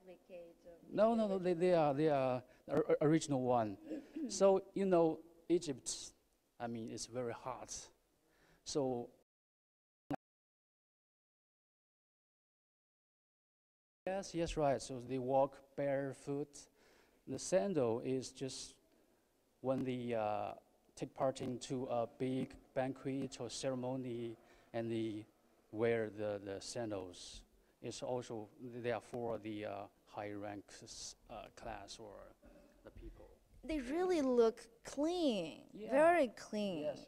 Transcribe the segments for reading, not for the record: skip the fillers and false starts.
replicate? No. They are original one. So Egypt, I mean, it's very hot. So yes, right. So they walk barefoot. The sandal is just when they take part into a big banquet or ceremony, and they wear the sandals. It's also they are for the high rank class or the people. They really look clean, Yeah. very clean. Yes.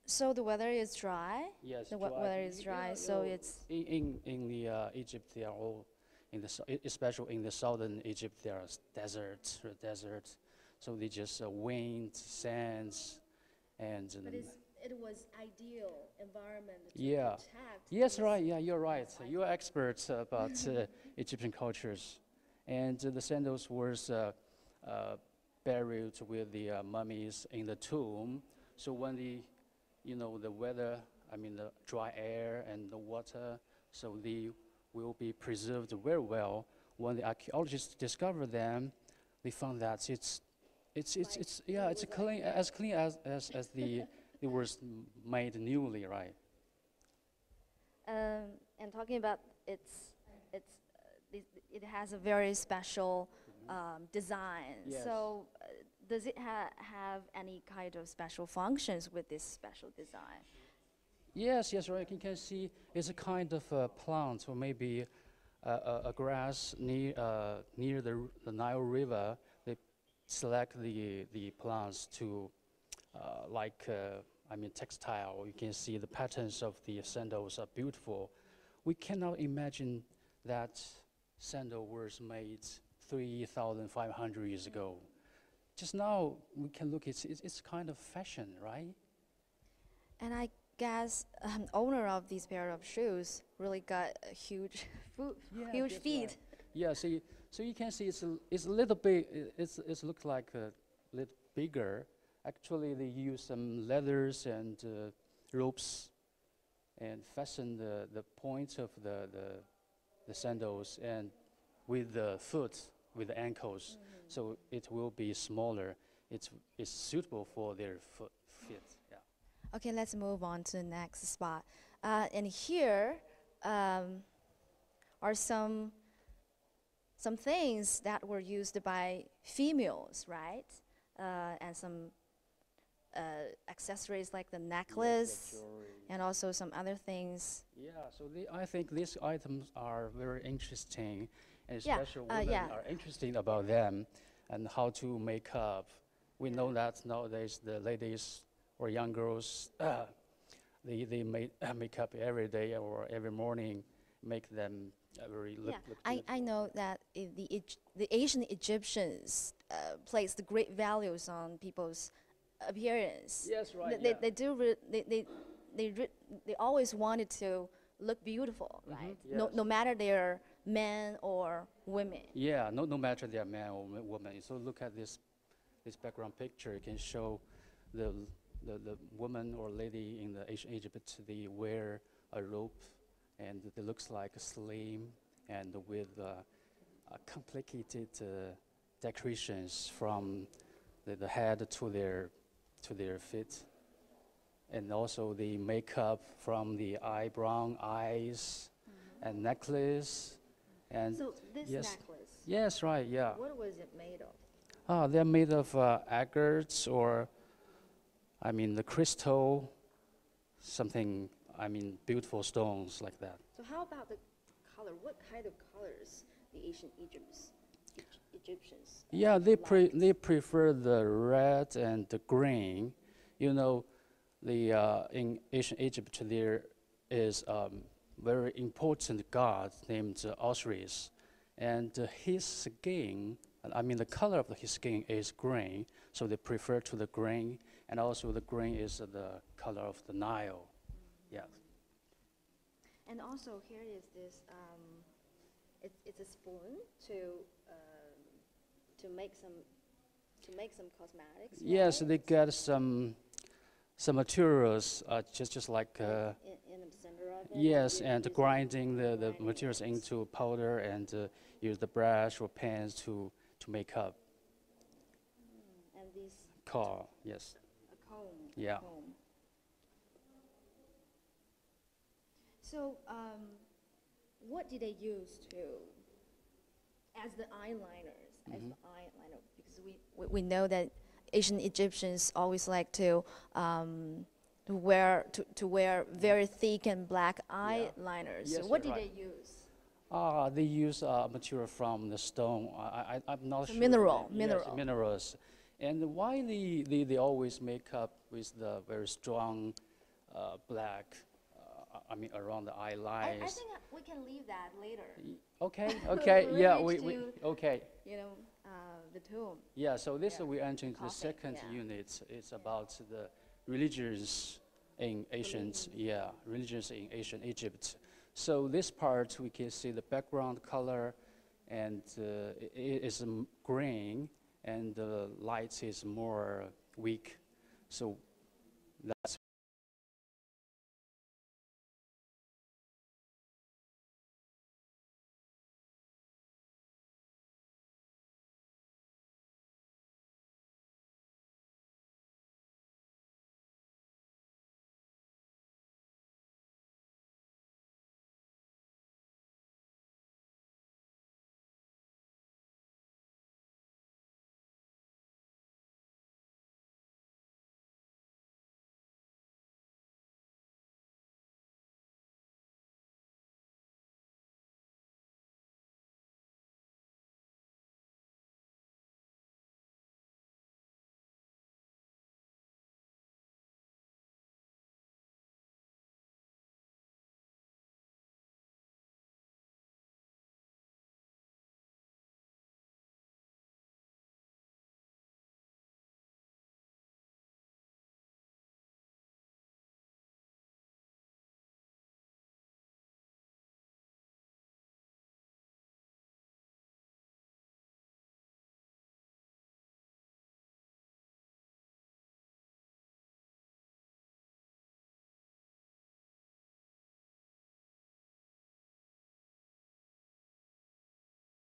So the weather is dry. Yes, The dry. weather is dry, Yeah, so it's in the Egypt. They are all in the especially in the southern Egypt. There are desert. So they just wind, sands, and But it was ideal environment to yeah. protect. Yes, right. Yeah, you're right. You're experts about Egyptian cultures, and the sandals was buried with the mummies in the tomb. So when the weather, I mean the dry air and the water, so they will be preserved very well. When the archaeologists discovered them, they found that it's clean as clean as the it was made newly, right? And talking about it has a very special design. Yes. So does it have any kind of special functions with this special design? Yes, right. You can see it's a kind of a plant or maybe a grass near the Nile River. They select the plants to textile. You can see the patterns of the sandals are beautiful. We cannot imagine that sandal was made 3,500 years ago. Just now we can look. It's kind of fashion, right? And I guess owner of these pair of shoes really got a huge huge feet. Right. Yeah. So you can see it's a little bit. It looks like a little bigger. Actually, they use some leathers and ropes and fasten the points of the sandals and with the foot, with the ankles. So it will be smaller. It's suitable for their feet. Yeah. Okay, let's move on to the next spot. And here are some things that were used by females, right? And some accessories like the necklace and also some other things. Yeah, so I think these items are very interesting, and especially women are interested about them and how to make up. We know that nowadays the ladies or young girls, they make up every day or every morning, make them very look I know that the ancient Egyptians placed great values on people's appearance. Yes, right. They always wanted to look beautiful, right? Yes. No matter they're men or women. Yeah, no matter they're man or woman. So look at this background picture. It can show the woman or lady in the ancient Egypt. They wear a robe, and it looks like a slim and with complicated decorations from the head to their feet, and also the makeup from the eyebrow, eyes, and necklace. And so this necklace. Yes, right. Yeah. What was it made of? They're made of agates or, the crystal, something. Beautiful stones like that. So how about the color? What kind of colors the ancient Egyptians? Yeah, they prefer the red and the green. In ancient Egypt there is very important god named Osiris, and his skin, the color of his skin is green, so they prefer to the green, and also the green is the color of the Nile. Yeah. And also here is this. It's a spoon to make some cosmetics. Yes, right? they get some some materials, just like in the center of it. yes, and grinding the materials into powder and use the brush or pens to make up And this car. Yes. a comb. Yeah. Comb. So, what did they use as the eyeliners? As the eyeliner, because we know that Ancient Egyptians always like to wear very thick and black eyeliners. Yes, So what you're did right. they use? They use material from the stone. I'm not So sure. mineral. Yes, minerals. And why they always make up with the very strong black, around the eye I lines. think we can leave that later. Okay, okay, We'll yeah, reach we to- okay. The tomb. Yeah, so this Yeah. we enter into the Coffee, second yeah. unit. It's about the religions in ancient, religions in ancient Egypt. So this part we can see the background color, and it is green, and the light is more weak. So that's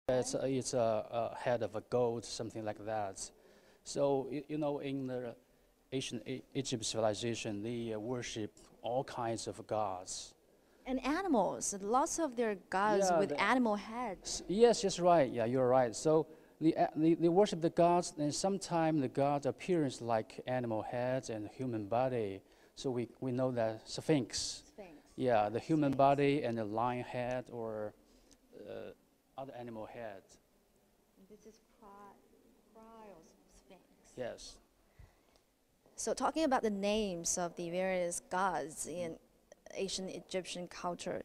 it's a head of a goat, something like that. So in the ancient Egypt civilization, they worship all kinds of gods. And animals. Lots of their gods Yeah, with animal heads. Yes, yes, right. Yeah, you're right. So they worship the gods, and sometimes the gods appearance like animal heads and human body. So we know that Sphinx. Sphinx. Yeah, the human body and the lion head or other animal head. This is Sphinx. Yes. So talking about the names of the various gods in ancient Egyptian culture,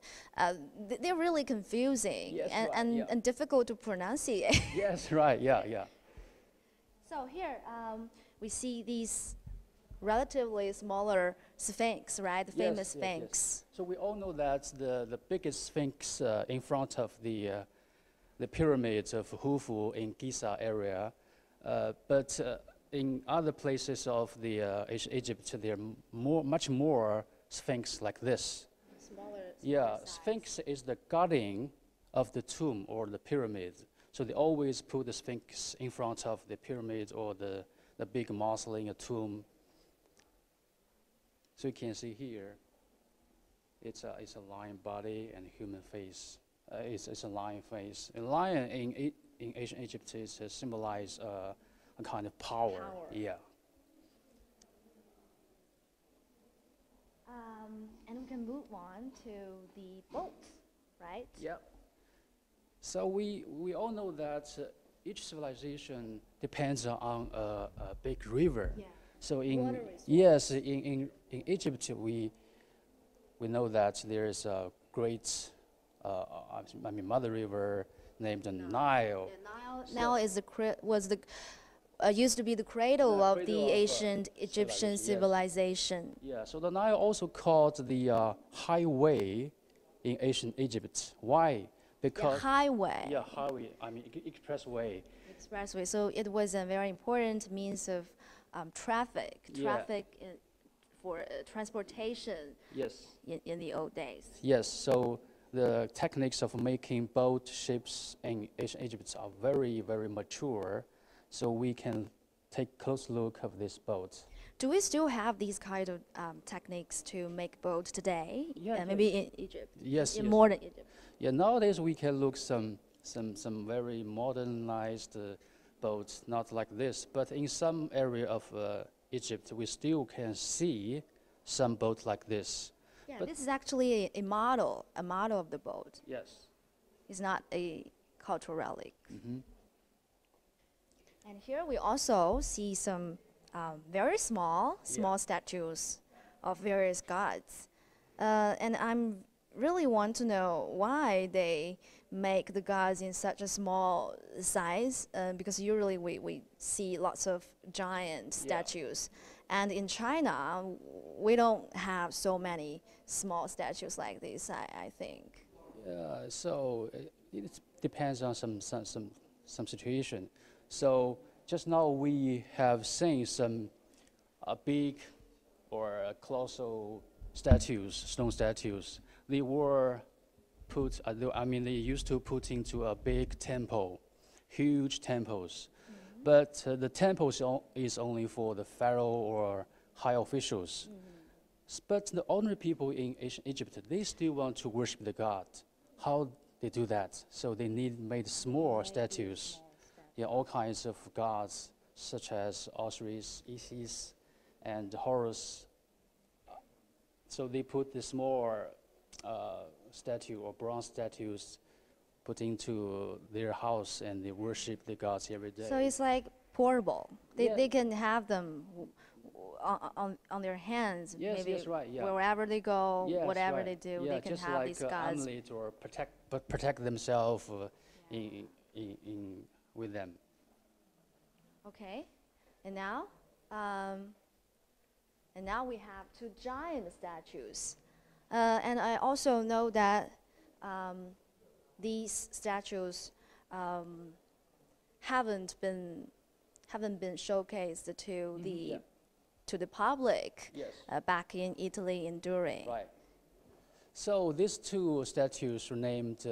they're really confusing Yes, and, right, and, yeah. and difficult to pronunciate. Yes, right. Yeah, yeah. So here we see these relatively smaller sphinx, right? The famous Yes, yes, sphinx. yes. So we all know that the biggest sphinx in front of the pyramids of Khufu in Giza area, but in other places of the Egypt, there are much more sphinx like this. Smaller Yeah, size. sphinx is the guardian of the tomb or the pyramid. So they always put the sphinx in front of the pyramid or the big mausoleum, a tomb. So you can see here, it's a lion body and human face. It's a lion face. A lion in ancient Egypt is symbolize a kind of power. Yeah. And we can move on to the boat, right? Yep. So we all know that each civilization depends on a big river. Yeah. So Water resource. yes, in Egypt we know that there is a great mother river named the Nile. The Nile is used to be the cradle The of cradle the of, ancient Egyptian civilization, civilization. Yeah. So the Nile also called the highway in ancient Egypt. Why? The Because highway, yeah, highway. Expressway. expressway. So it was a very important means of traffic. Yeah. Traffic for transportation Yes. in the old days. Yes. So the techniques of making boat ships in ancient Egypt are very, very mature. So we can take close look of this boat. Do we still have these kind of techniques to make boats today? Yeah, Maybe in Egypt. Yes. In Yes. modern Egypt. Yeah. Nowadays we can look some very modernized boats, not like this, but in some area of Egypt, we still can see some boats like this. Yeah, But- this is actually a model of the boat. Yes. It's not a cultural relic. Mm-hmm. And here we also see some very small statues of various gods. And I'm really want to know why they make the gods in such a small size, because usually we see lots of giant statues. And in China, we don't have so many small statues like this, I think. Yeah, so it depends on some situation. So just now we have seen some big or colossal statues, stone statues. They were put, they used to put into a big temple, huge temples. But the temple is only for the pharaoh or high officials. But the ordinary people in ancient Egypt, they still want to worship the god. How they do that? So they made small statues. Yeah, all kinds of gods, such as Osiris, Isis, and Horus. So they put the small statue or bronze statues put into their house, and they worship the gods every day. So it's like portable. Yeah. They can have them on their hands. Yes, maybe yes, right, yeah. wherever they go, Yes, whatever right. they do, Yeah, they can just have like these gods. amulet or protect themselves with them. Okay, and now we have two giant statues, and I also know that these statues haven't been showcased to the public Yes. back in Italy and during. Right. So these two statues are named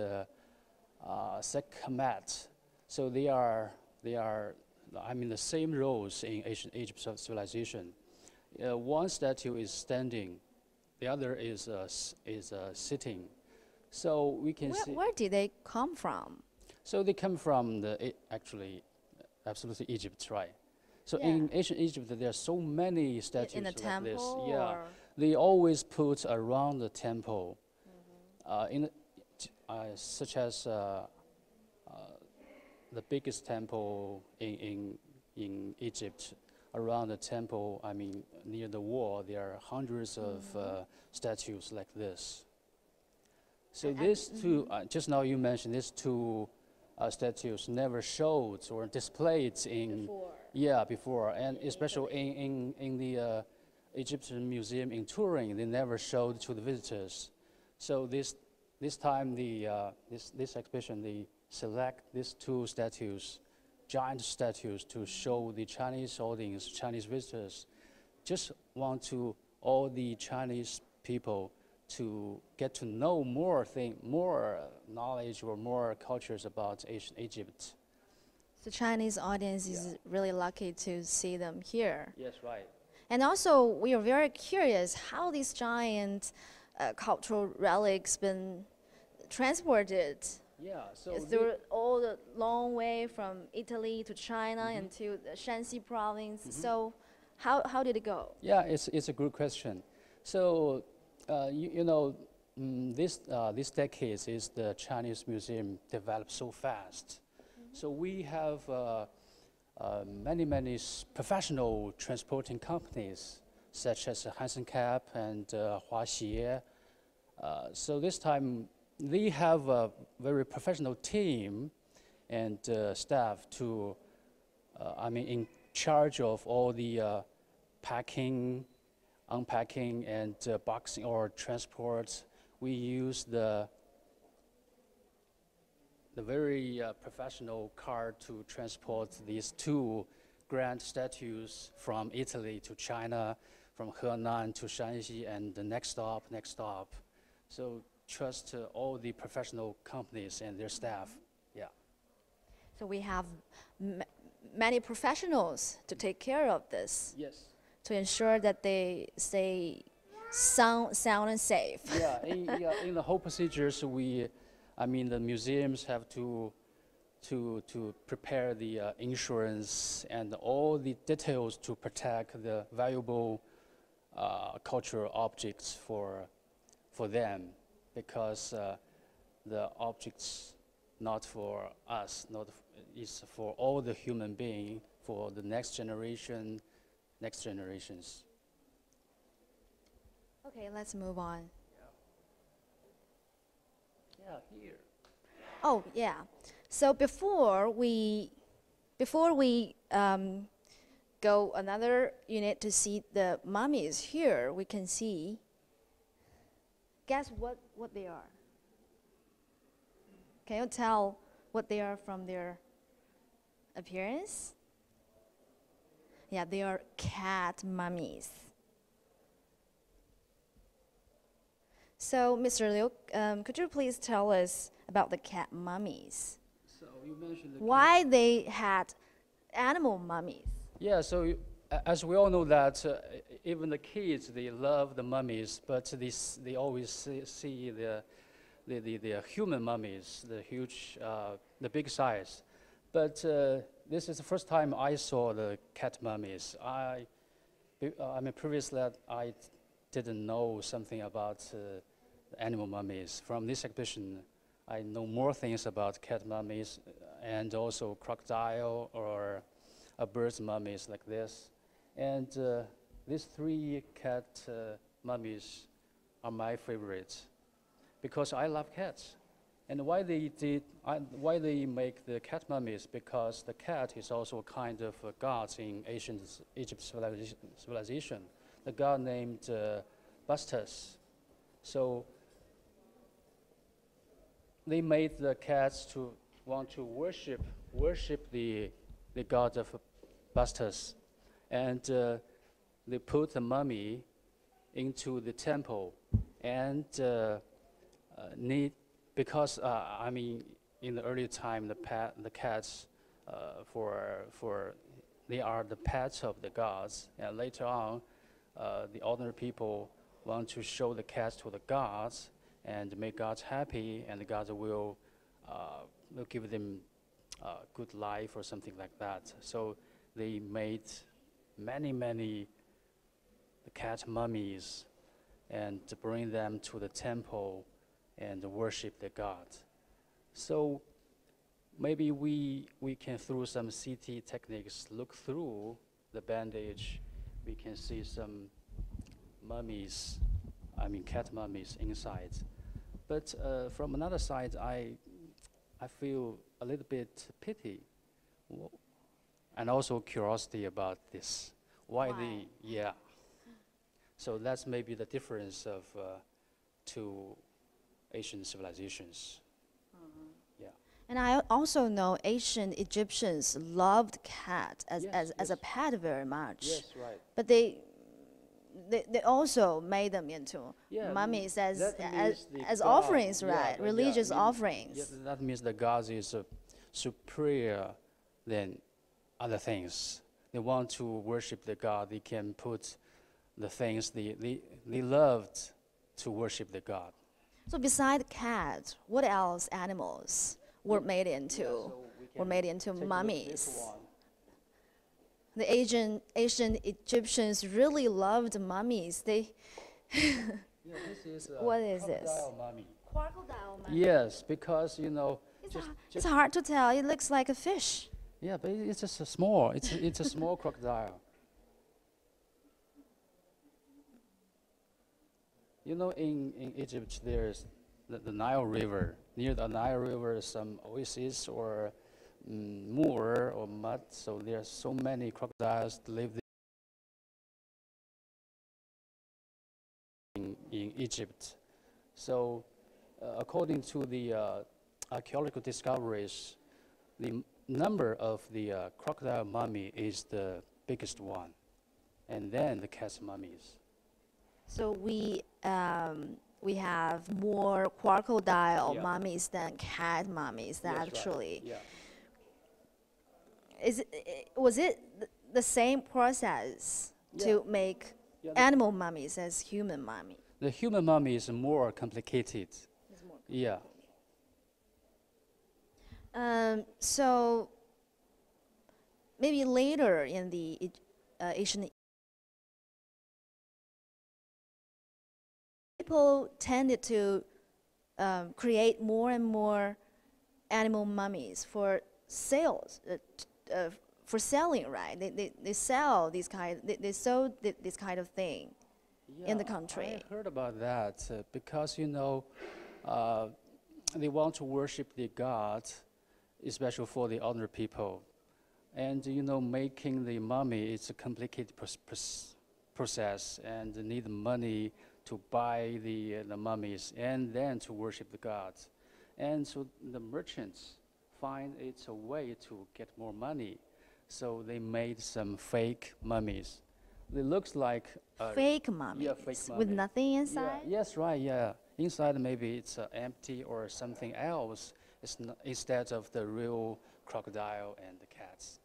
Sekhmet. So they are the same roles in ancient Egypt civilization. One statue is standing, the other is sitting. So we can see. Where did they come from? So they come from absolutely Egypt, right? So Yeah. in ancient Egypt, there are so many statues In a like temple? this. Yeah, Or? they always put around the temple, such as the biggest temple in Egypt. Around the temple, near the wall, there are hundreds of statues like this. So these two, just now you mentioned these two statues never showed or displayed before, and especially in the Egyptian Museum in Turin, they never showed to the visitors. So this time this exhibition, they select these two statues, giant statues, to show the Chinese audience, Chinese visitors, just want to all the Chinese people to get to know more knowledge or more cultures about ancient Egypt. The Chinese audience is really lucky to see them here. Yes, right. And also, we are very curious how these giant cultural relics been transported Yeah, so through all the long way from Italy to China and to the Shanxi province. So, how did it go? yeah, it's a good question. So this decades is the Chinese museum developed so fast. So we have many professional transporting companies such as Hansen Cap and Huaxie. So this time they have a very professional team and staff to, in charge of all the packing, unpacking, and boxing or transport. We use the very professional car to transport these two grand statues from Italy to China, from Henan to Shanxi and the next stop, next stop. So trust all the professional companies and their staff. Yeah. So we have many professionals to take care of this. Yes. To ensure that they stay sound and safe. Yeah, in the whole procedures, the museums have to prepare the insurance and all the details to protect the valuable cultural objects for them, because the objects not for us, is for all the human being, for the next generations. Okay, let's move on. Yeah, here. Oh, yeah. So before we go another unit to see the mummies, here we can see. Guess what they are? Can you tell what they are from their appearance? Yeah, they are cat mummies. So, Mr. Liu, could you please tell us about the cat mummies? So you mentioned why they had animal mummies? Yeah, so as we all know that even the kids, they love the mummies, but they always see the human mummies, the huge, the big size. But this is the first time I saw the cat mummies. Previously I didn't know something about animal mummies. From this exhibition, I know more things about cat mummies and also crocodile or a bird's mummies like this. And these three cat mummies are my favorites because I love cats. And why they make the cat mummies? Because the cat is also a kind of a god in ancient Egypt civilization. The god named Bastus. So they made the cats to want to worship the god of Bastus, and they put the mummy into the temple, and because in the early time the cats they are the pets of the gods, and later on the ordinary people want to show the cats to the gods and make gods happy, and the gods will give them good life or something like that. So they made many cat mummies and to bring them to the temple and worship the god. So maybe we can, through some CT techniques, look through the bandage. We can see some mummies, cat mummies inside. But from another side, I feel a little bit pity and also curiosity about this. Why? Yeah. So that's maybe the difference of two Asian civilizations. Yeah. And I also know ancient Egyptians loved cat as a pet very much. Yes, right. But they also made them into mummies as offerings, right? Yeah, religious offerings. Yeah, that means the god is superior than other things. They want to worship the god. They can put the things they loved to worship the god. So beside cats, what else animals were made into mummies? The ancient Egyptians really loved mummies. This is what is this? Mummy. Crocodile mummy. Yes, because it's hard to tell. It looks like a fish. Yeah, but it's just a small. It's a small crocodile. In Egypt, there's the Nile River. Near the Nile River, some oasis or moor or mud. So there are so many crocodiles that live in Egypt. So according to the archaeological discoveries, the number of the crocodile mummy is the biggest one. and then the cat's mummies. So we have more crocodile Yeah. mummies than cat mummies. Yes, right. Actually, Yeah. was it the same process to make Yeah, animal mummies as human mummy? the human mummy is more complicated. It's more Yeah. So maybe later in the Asian, people tended to create more and more animal mummies for sales, for selling, right? They sell these they sold this kind of thing in the country. I heard about that because they want to worship the god, especially for the ordinary people. And making the mummy is a complicated process, and they need money to buy the mummies and then to worship the gods. And so the merchants find it's a way to get more money. So they made some fake mummies. It looks like Fake mummies yeah, fake with mummy. nothing Yeah, inside. yes, right, yeah. Inside maybe it's empty or something else. It's not, instead of the real crocodile and the cats.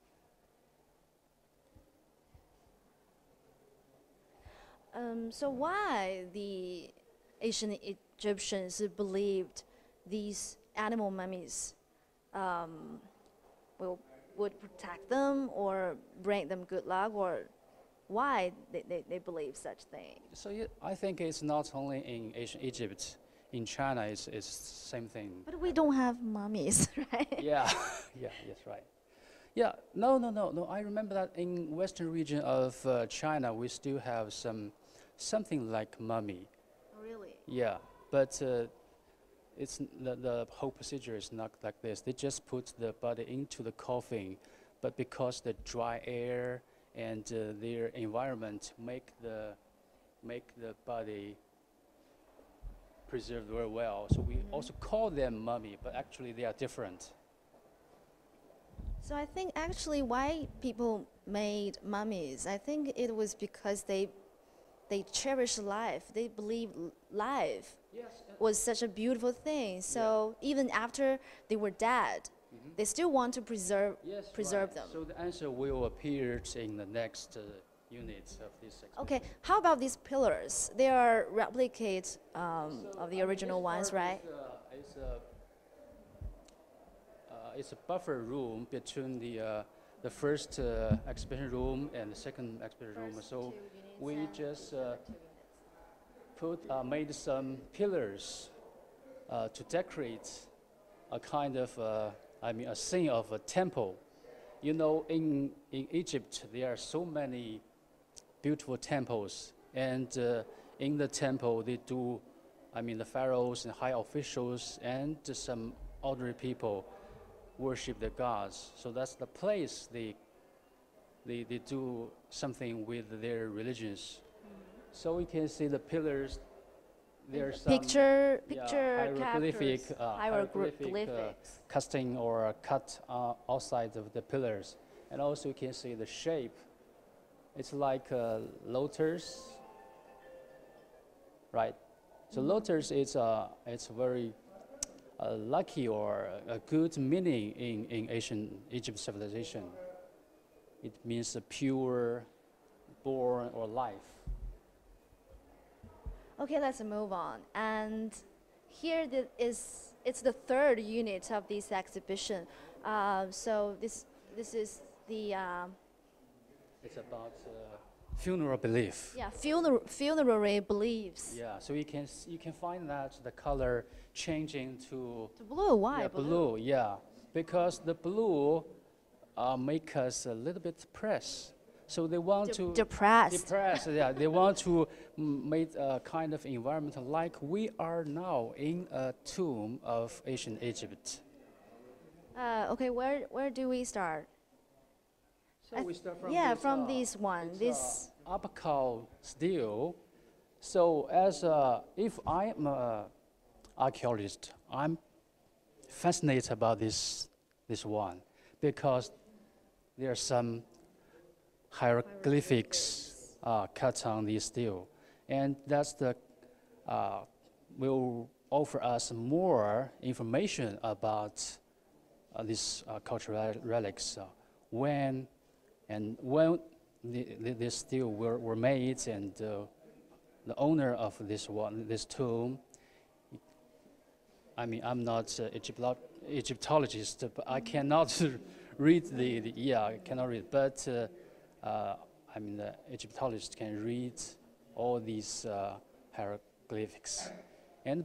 So why the ancient Egyptians believed these animal mummies would protect them or bring them good luck, or why they believe such thing? So I think it's not only in ancient Egypt. In China, it's the same thing. But we don't have mummies, right? Yeah, yeah, yes, right. Yeah, no. I remember that in western region of China, we still have something like mummy. Really? Yeah, but it's the whole procedure is not like this. They just put the body into the coffin, but because the dry air and their environment make the body preserved very well. So we also call them mummy, but actually they are different. So I think actually why people made mummies, I think it was because they cherish life. They believe life was such a beautiful thing. So even after they were dead, they still want to preserve right. them. So the answer will appear in the next units of this exhibition. Okay, how about these pillars? They are replicates of the original ones, right? It's a buffer room between the first exhibition room and the second exhibition room. So we just made some pillars to decorate a kind of a scene of a temple. In Egypt there are so many beautiful temples, and in the temple they do, the pharaohs and high officials and some ordinary people worship the gods. So that's the place they do something with their religions. So we can see the pillars. There's some Picture hieroglyphic, characters, hieroglyphics. casting or cut outside of the pillars, and also you can see the shape. It's like a lotus, right? So lotus is it's very lucky or a good meaning in ancient Egypt civilization. It means a pure, born or life. Okay, let's move on. And here it's the third unit of this exhibition. So this is the It's about funeral belief. yeah, funerary beliefs. Yeah, so you can find that the color changing to The blue, why yeah, blue? Yeah, because the blue make us a little bit depressed. So they want to depressed. Yeah, they want to make a kind of environment like we are now in a tomb of ancient Egypt. Okay, where do we start? So we start from from this one. This abacal stele. So if I'm an archaeologist, I'm fascinated about this one because there are some hieroglyphics cut on the steel, and that's the will offer us more information about these cultural relics, when this steel were made, and the owner of this tomb. I mean, I'm not Egyptologist, but I cannot read I cannot read, but I mean, the Egyptologist can read all these hieroglyphics,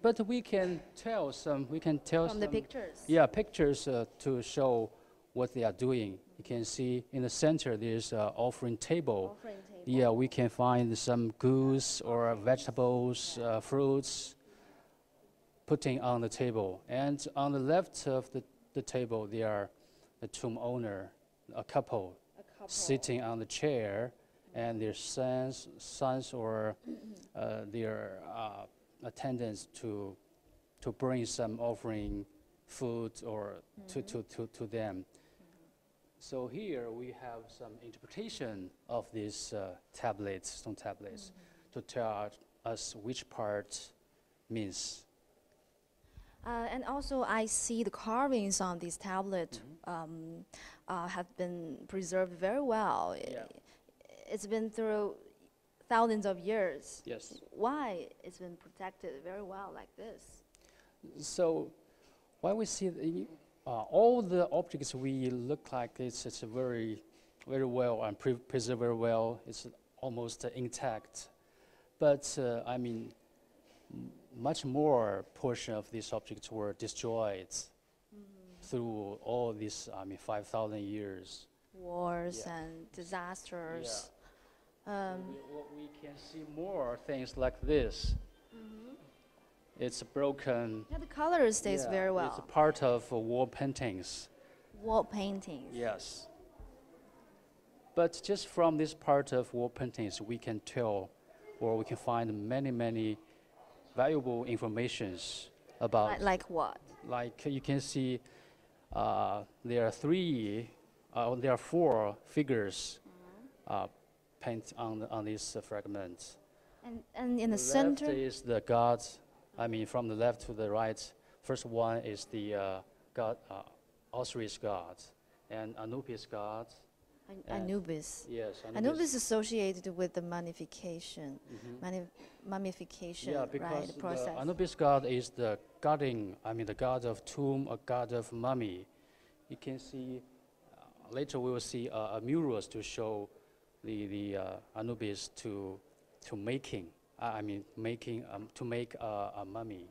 but we can tell some. From the pictures. Yeah, pictures to show what they are doing. You can see in the center there's an offering table. Yeah, we can find some goods or vegetables, fruits, putting on the table. And on the left of the table, there are the tomb owner, a couple sitting on the chair, and their sons or their attendants to bring some offering food or to them. So here we have some interpretation of these tablets, stone tablets, to tell us which part means. And also, I see the carvings on this tablet have been preserved very well. Yeah. It's been through thousands of years. Yes. Why it's been protected very well like this? So, why we see all the objects we look like it's very, very well and preserved very well. It's almost intact, but I mean, much more portion of these objects were destroyed through all these, 5,000 years. Wars and disasters. We can see more things like this. It's broken. Yeah, the color stays very well. It's a part of wall paintings. Wall paintings. Yes. But just from this part of wall paintings, we can tell, or we can find many, many valuable informations about. Like what? Like you can see, there are four figures painted on this fragment. And in the left center is the god. I mean, from the left to the right, first one is the god, Osiris god, and Anubis god. Anubis. Yes, Anubis is associated with the mummification, mummification, yeah, because right? The process. the Anubis god is the the god of tomb, a god of mummy. You can see, later we will see murals to show the Anubis to make a mummy.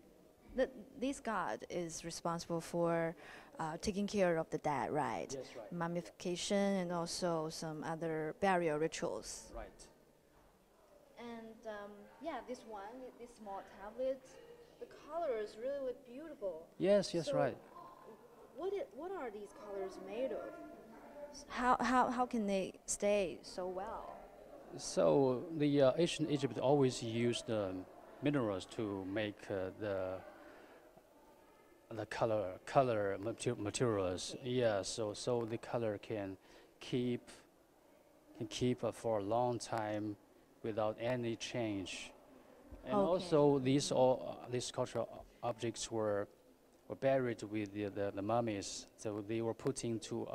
This god is responsible for taking care of the dead, right? Yes, right. Mummification and also some other burial rituals. Right. And this small tablet, the colors really look beautiful. Yes, So right. What are these colors made of? How can they stay so well? So the ancient Egypt always used minerals to make the color materials. Yeah, so the color can keep for a long time without any change. And also these cultural objects were buried with the mummies, so they were put into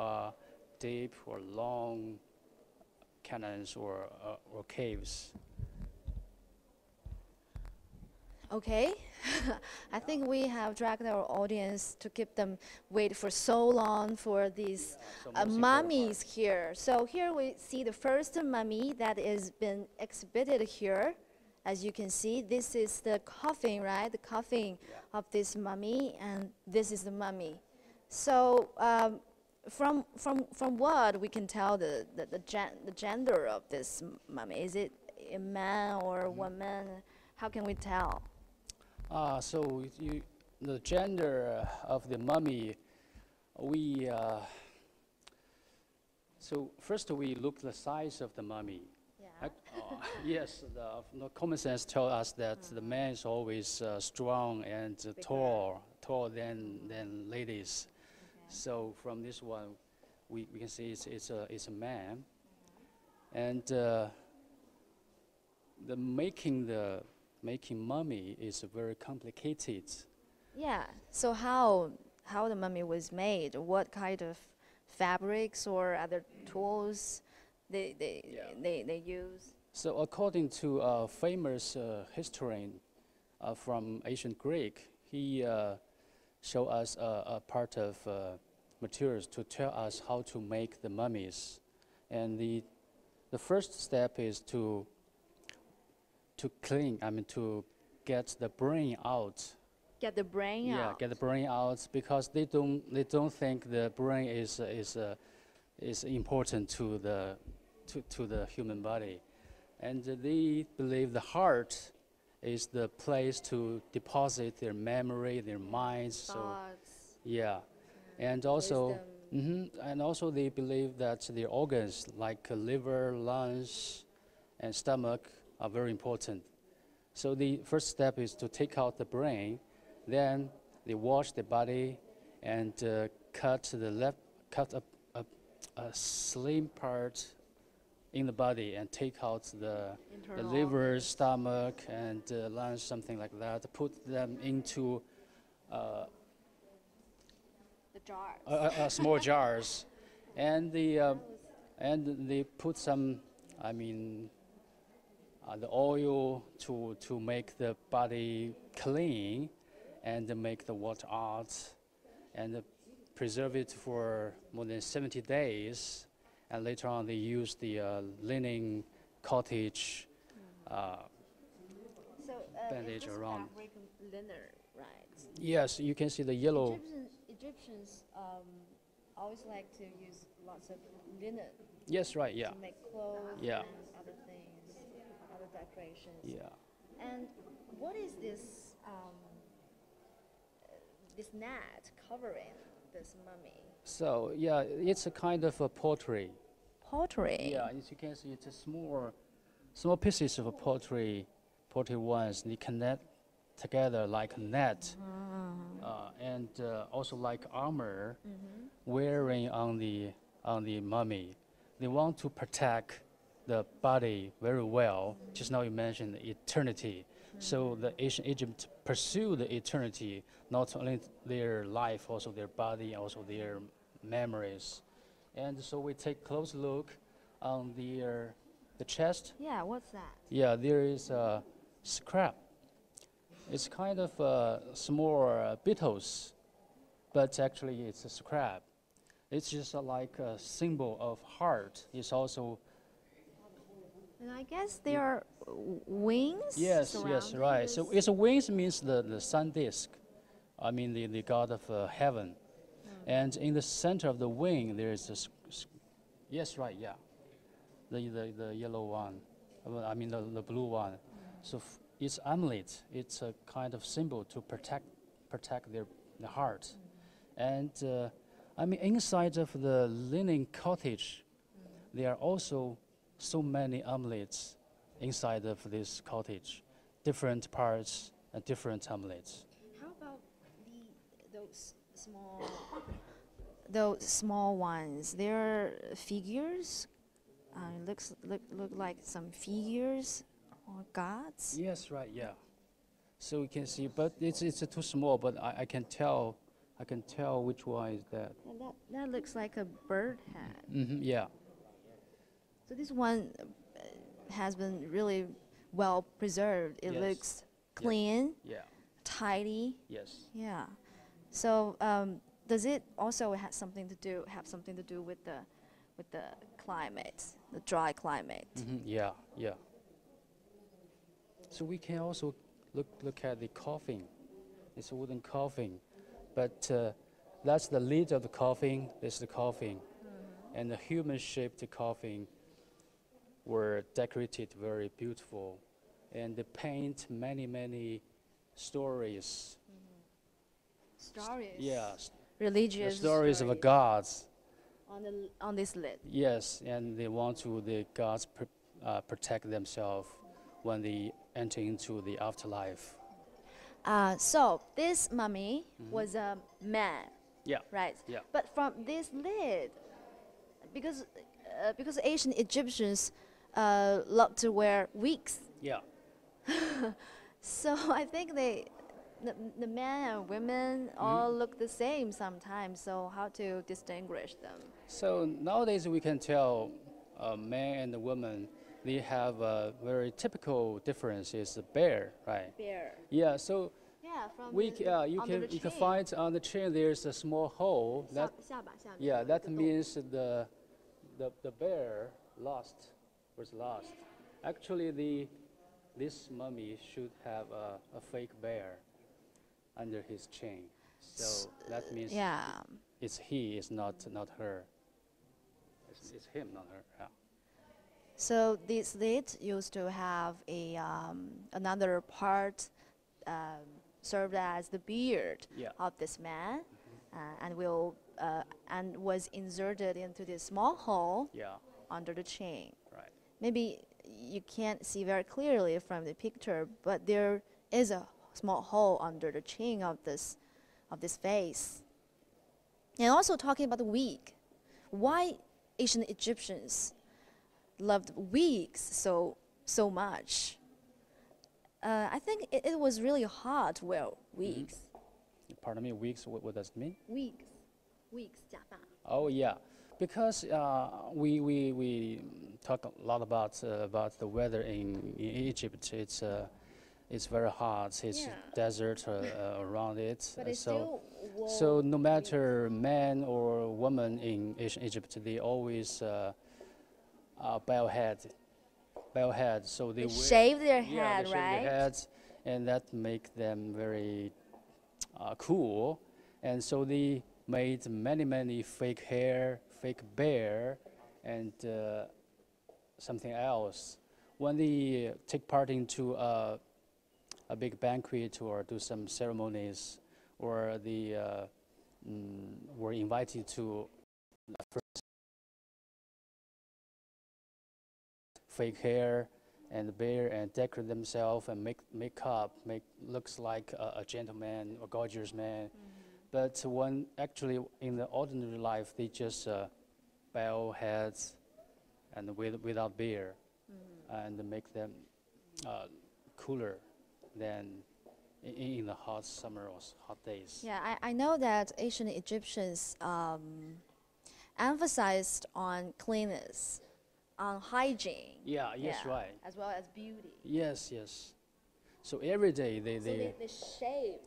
deep or long canyons or caves. Okay, I think we have dragged our audience to keep them wait for so long for these mummies here. So here we see the first mummy that has been exhibited here. As you can see, this is the coffin, right? The coffin of this mummy, and this is the mummy. So from what we can tell the gender of this mummy, is it a man or a woman? How can we tell? So the gender of the mummy, so first we look the size of the mummy. Yeah. Yes, the common sense tells us that the man is always strong and taller than ladies. Okay. So from this one, we can see it's a man, and the making mummy is very complicated. Yeah. So how the mummy was made? What kind of fabrics or other tools they use? So according to a famous historian from ancient Greek, he showed us a part of materials to tell us how to make the mummies. And the first step is to clean, to get the brain out. Get the brain out. Yeah, get the brain out, because they don't think the brain is important to the human body, and they believe the heart is the place to deposit their memory, their minds. Thoughts. So yeah, and also and also they believe that their organs like liver, lungs, and stomach are very important. So the first step is to take out the brain. Then they wash the body and cut a slim part in the body and take out the liver, stomach, and lungs, something like that. Put them into the jars. small jars, and they put some, the oil to make the body clean, and make the water out, and preserve it for more than 70 days. And later on, they use the linen cottage bandage around. Fabric linen, right? Yes, you can see the yellow. Egyptians always like to use lots of linen Yes, right. Yeah. to make clothes Yeah. and other things, other decorations. Yeah. And what is this this net covering this mummy? So yeah, it's a kind of a pottery. Pottery. Yeah, as you can see, it's a small pieces of pottery ones. They connect together like a net, and also like armor wearing on the mummy. They want to protect the body very well. Just now you mentioned eternity. So the ancient Egypt pursued the eternity, not only their life, also their body, also their memories. And so we take close look on the chest. Yeah, what's that? Yeah, there is a scrap. It's kind of small beetles, but actually it's a scrap. It's just like a symbol of heart. It's also And I guess there are wings. yes, right. So its wings means the sun disk. The god of heaven. And in the center of the wing there is yes, right, yeah. The yellow one. The blue one. So it's amulet. It's a kind of symbol to protect the heart. And inside of the linen cottage, there are also so many amulets inside of this cottage, different parts and different amulets. How about those small ones? They're figures. Look like some figures or gods. Yes, right, yeah. So you can see, but it's too small. But I can tell which one is that. And that looks like a bird head. Yeah. So this one has been really well preserved. It Yes. looks clean, Yeah. tidy. Yes. Yeah. So does it also have something to do with the climate, the dry climate? Yeah. Yeah. So we can also look at the coffin. It's a wooden coffin, but that's the lid of the coffin. This is the coffin, and the human-shaped coffin were decorated very beautiful, and they paint many stories. Stories. Yeah, the Religious stories of the gods. on this lid. Yes, and they want the gods protect themselves when they enter into the afterlife. So this mummy was a man. Yeah. Right. Yeah. But from this lid, because ancient Egyptians love to wear wigs, Yeah. So I think the men and women all look the same sometimes. So how to distinguish them? So nowadays we can tell man and the woman, they have a very typical difference is the bear, right? Bear. Yeah, so Yeah, from we the, you under can the you can chin. find on the chin there's a small hole. That 下巴下面 yeah, 有一 that 个洞。 means the bear was lost. Actually, this mummy should have a fake bear under his chin. So that means Yeah. it's he, it's not her. It's him, not her. Yeah. So this lid used to have a another part served as the beard Yeah. of this man, and was inserted into this small hole Yeah. under the chin. Right. Maybe you can't see very clearly from the picture, but there is a small hole under the chin of this face. And also talking about the wig, why ancient Egyptians loved wigs so much? I think it was really hard to wear wigs. Pardon me, wigs. What does it mean? Wigs, 假发. Oh yeah, because we talk a lot about the weather in Egypt. It's very hot. It's Yeah. desert around it. But it's So still so no matter man or woman in ancient Egypt, they always bow head. So they wear, shave their yeah, head, they shave right? their heads, and that make them very cool. And so they made many fake hair, fake bear, and something else. When they take part into a big banquet or do some ceremonies, or they were invited to fake hair and bear and decorate themselves and make makeup, looks like a gentleman or gorgeous man. But when actually in the ordinary life, they just bow heads and without beard, and make them cooler than in the hot summer or hot days. Yeah, I know that ancient Egyptians emphasized on cleanliness, on hygiene. Yeah, yes, yeah, right. As well as beauty. Yes. So every day So they shaved.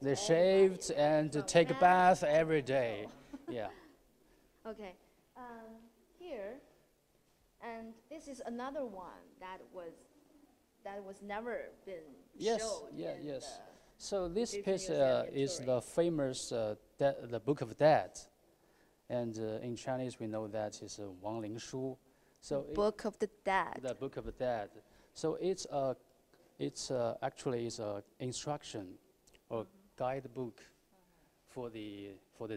they everybody, shaved right? and From take a head bath to every toe. day. Yeah. Okay, here, and this is another one that was never been Yes, showed. yeah, in yes. the- So this Egyptian piece Museum in is Turin. the famous the Book of Dead, and in Chinese we know that is Wang Ling Shu. So Book of the Dead. the Book of the Dead. So it's actually is a instruction or guidebook for the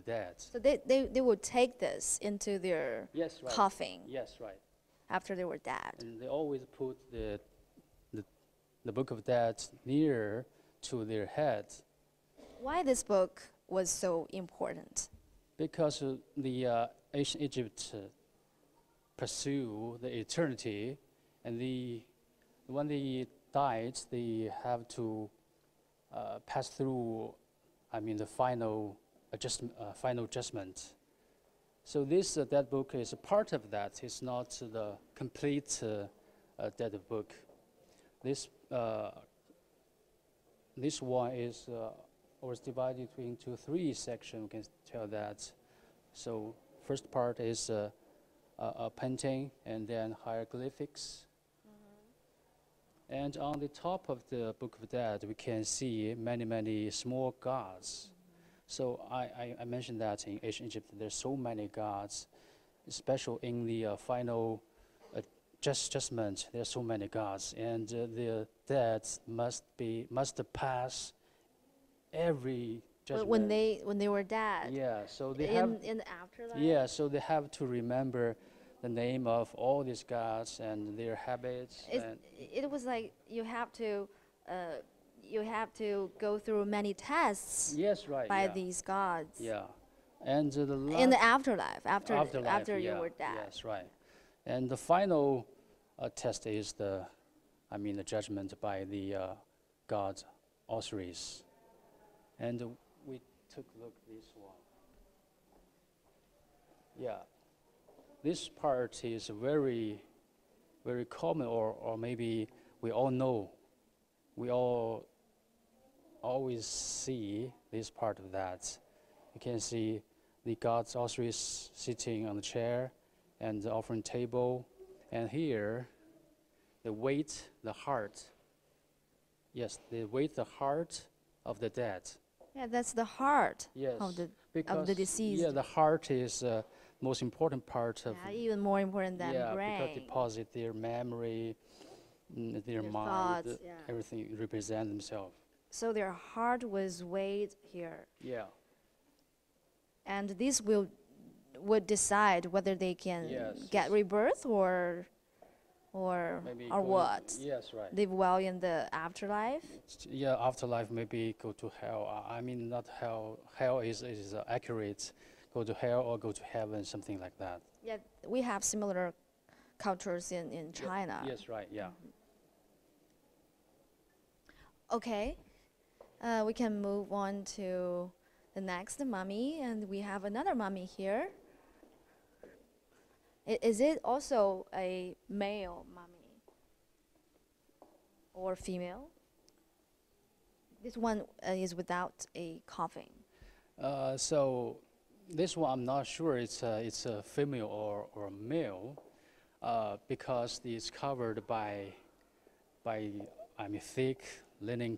dead. So they would take this into their Yes, right. coffin Yes, right. after they were dead. And they always put the Book of Dead near to their head, Why this book was so important? because the ancient Egypt pursue the eternity, and when they died, they have to pass through, the final adjustment. So this dead book is a part of that. It's not the complete dead book. This one was divided into 3 sections. We can tell that. So first part is a painting, and then hieroglyphics. And on the top of the Book of Dead, we can see many small gods. So I mentioned that in ancient Egypt, there's so many gods, especially in the final judgment. There's so many gods, and the dead must pass every judgment. When they were dead. Yeah, so they have in the afterlife. yeah, so they have to remember the name of all these gods and their habits. It was like you have to go through many tests Yes, right. by yeah. these gods. Yeah, and the In the afterlife, after afterlife, you yeah, were dead. Yes, right. And the final test is the the judgment by the god Osiris. And we took a look at this one. Yeah, this part is very, very common, or maybe we all know. We all always see this part of that. You can see the god Osiris sitting on the chair and the offering table. And here, the heart. Yes, the heart of the dead. Yeah, that's the heart Yes, of the because deceased. yeah, the heart is most important part of Even more important than because brain. deposit their memory, their mind, thoughts, yeah. everything represent themselves. So their heart was weighed here, Yeah. and this would decide whether they can Yes. get rebirth or Maybe or going- what. Yes, right. Live well in the afterlife. Yeah, afterlife maybe go to hell. Not hell. Hell is accurate. Go to hell or go to heaven, something like that. Yeah, we have similar cultures in China. Yes, right. Yeah. Okay, we can move on to the next mummy, and we have another mummy here. Is it also a male mummy or female? This one is without a coffin. So this one I'm not sure it's a female or male, because it's covered by thick linen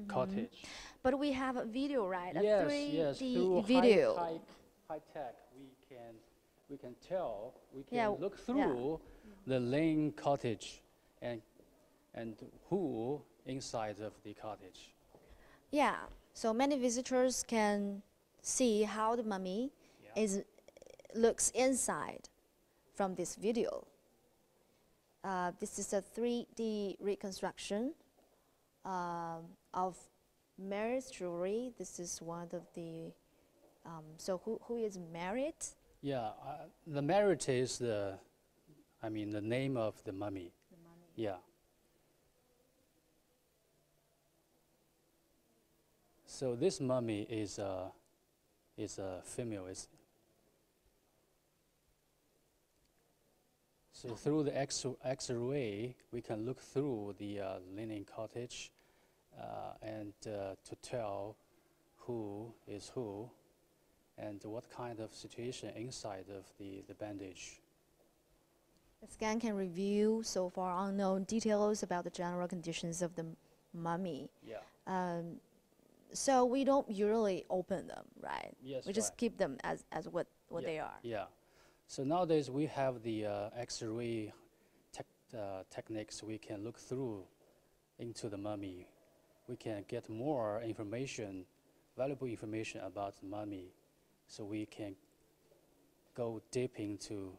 cottage. But we have a video, right? Yes, A 3D yes. Through video. high tech, we can tell. We can Yeah, look through the linen cottage and who inside of the cottage. Yeah, so many visitors can see how the mummy looks inside from this video. This is a 3D reconstruction of marriage jewelry. This is one of the. So who is married? Yeah, the merit is the name of the mummy. The mummy. Yeah. So this mummy is a female. So through the X-ray, we can look through the linen cottage and to tell who is who and what kind of situation inside of the bandage. The scan can reveal so far unknown details about the general conditions of the mummy. Yeah. So we don't usually open them, right? Yes, we just right. keep them as what they are. Yeah. So nowadays we have the X-ray techniques. We can look through into the mummy. We can get more information, valuable information about the mummy. So we can go deep into,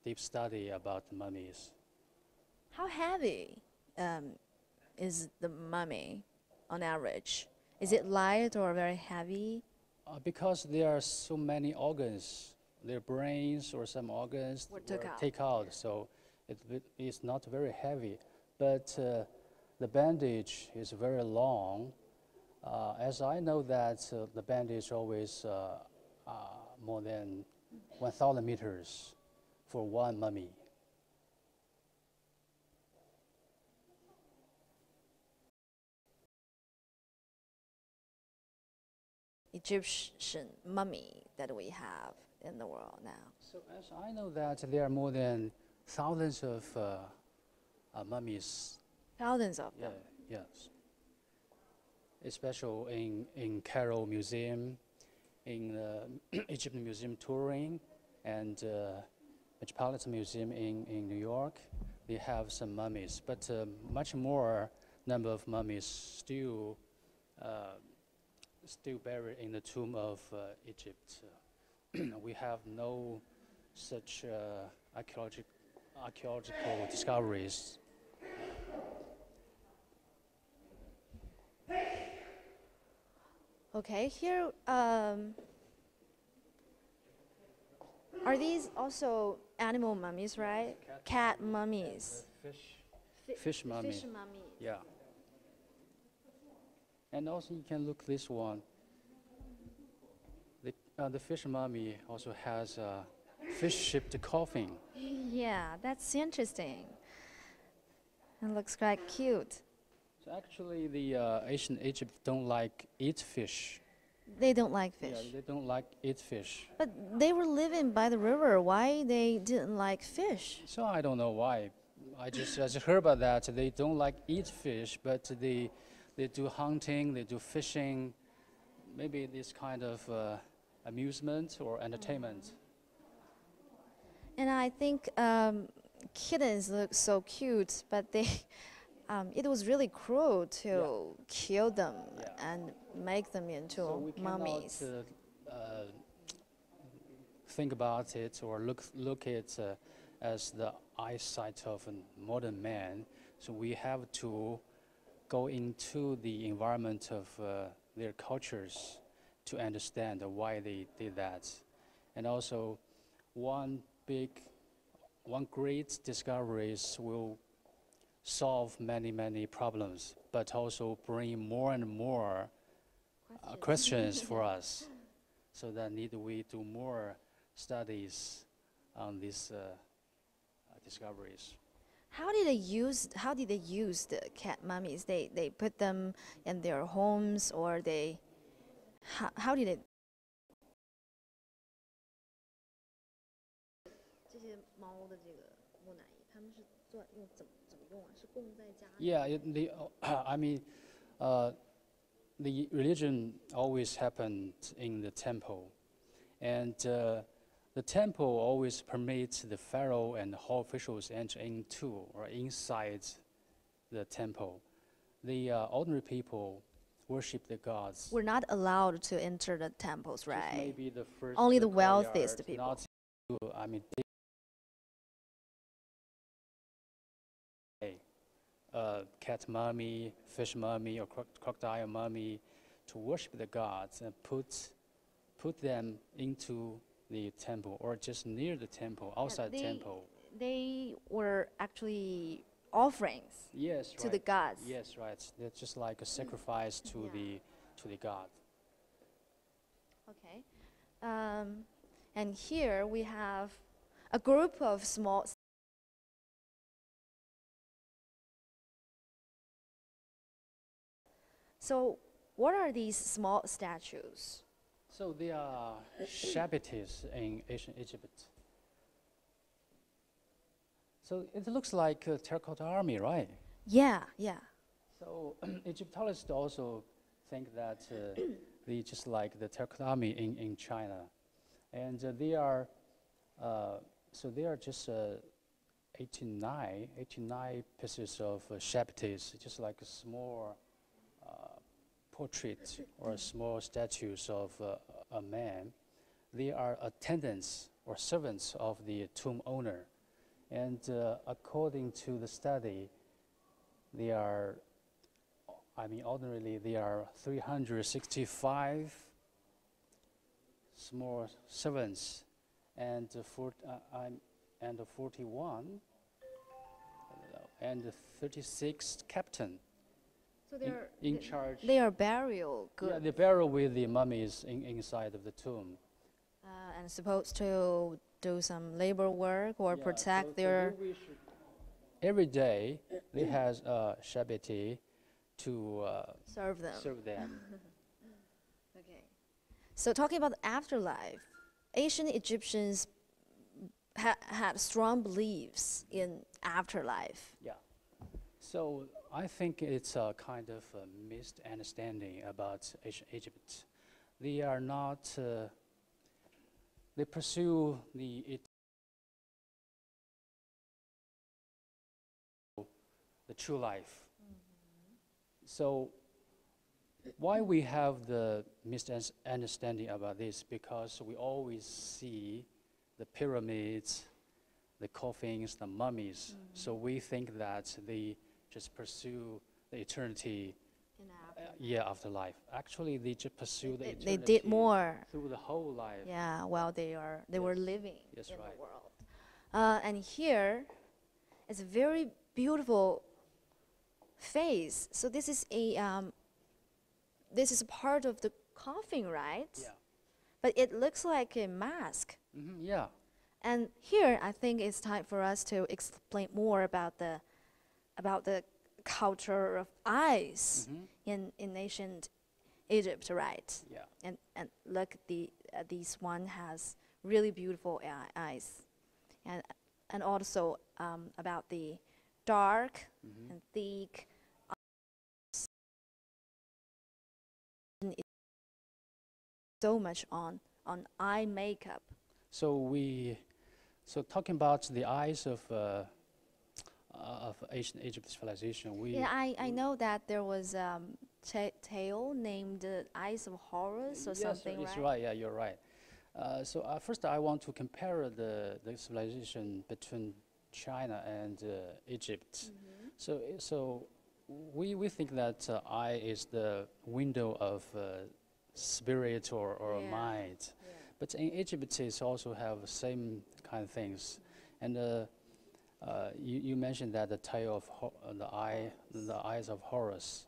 deep study about the mummies. How heavy is the mummy on average? Is it light or very heavy? Because there are so many organs, their brains or some organs Were took out. take out, so it's not very heavy. But the bandage is very long. As I know that the bandage always more than 1,000 meters for one mummy. Egyptian mummy that we have in the world now. So as I know that there are more than thousands of mummies. Thousands of them. Yes. Especially in Cradle Museum, in the Egyptian Museum touring, and Metropolitan Museum in New York, they have some mummies, but much more number of mummies still buried in the tomb of Egypt. We have no such archaeological discoveries. Okay, here are these also animal mummies, right? Cat mummies. Fish mummy. Fish mummy. Yeah. And also you can look this one. The fish mummy also has a fish-shaped coffin. Yeah, that's interesting. It looks quite cute. So actually, the ancient Egypt don't like eat fish. They don't like Yeah, fish. they don't like eat fish. But they were living by the river. Why they didn't like fish? So I don't know why. I just heard about that. They don't like eat fish, but they do hunting, they do fishing. Maybe this kind of amusement or entertainment. And I think kittens look so cute, but they, it was really cruel to kill them Yeah. and make them into So we cannot mummies. think about it or look at as the eyesight of a modern man. So we have to go into the environment of their cultures to understand why they did that. And also, one great discoveries will solve many problems, but also bring more and more questions for us. So that need we do more studies on these discoveries. How did they use the cat mummies? They put them in their homes, or how did it? 这些猫的这个木乃伊，他们是怎么用啊？是供在家里？ Yeah, I mean, the religion always happened in the temple, and the temple always permits the pharaoh and the hall officials enter into or inside the temple. The ordinary people worship the gods. We're not allowed to enter the temples, Just right? maybe the first Only the courtyard, wealthiest people. Not to, I mean, cat mummy, fish mummy, or crocodile mummy, to worship the gods and put them into the temple or just near the temple, outside the temple. They were actually offerings Yes, to right. the gods. Yes, right. They're just like a sacrifice to the god. Okay. And here we have a group of small. So, what are these small statues? So they are shabbities in ancient Egypt. So it looks like a terracotta army, right? Yeah, yeah. So Egyptologists also think that they just like the terracotta army in China, and they are just 89 pieces of shabbities, just like a small portrait or small statues of a man. They are attendants or servants of the tomb owner, and according to the study, they are, ordinarily they are 365 small servants and 41 and 36 captain. So in charge. They are burial goods. Yeah, they bury with the mummies inside of the tomb. And supposed to do some labor work or Yeah, protect so their. Every day they has a shabbati to Serve them. serve them. Okay. So talking about the afterlife, ancient Egyptians had strong beliefs in afterlife. Yeah. So I think it's a kind of a misunderstanding about ancient Egypt. They are not. They pursue the true life. So why we have the misunderstanding about this? Because we always see the pyramids, the coffins, the mummies. So we think that they just pursue the eternity, after life. Actually, they just pursue the eternity. They did more. Through the whole life. Yeah, while they were living Yes, in right. the world. And here is a very beautiful face. So this is a part of the coffin, right? Yeah. But it looks like a mask. Yeah. And here, I think it's time for us to explain more about the culture of eyes in ancient Egypt, right? Yeah. And look, this one has really beautiful eyes, and also about the dark and thick. So much on eye makeup. So talking about the eyes of ancient Egypt civilization, I know that there was tale named Eyes of Horus or something, yes, right? right. Yeah, you're right. So first, I want to compare the civilization between China and Egypt. So we think that eye is the window of spirit or Yeah. mind, Yeah. but in Egypt it also have the same kind of things. And you mentioned that the tale of the eyes of Horus.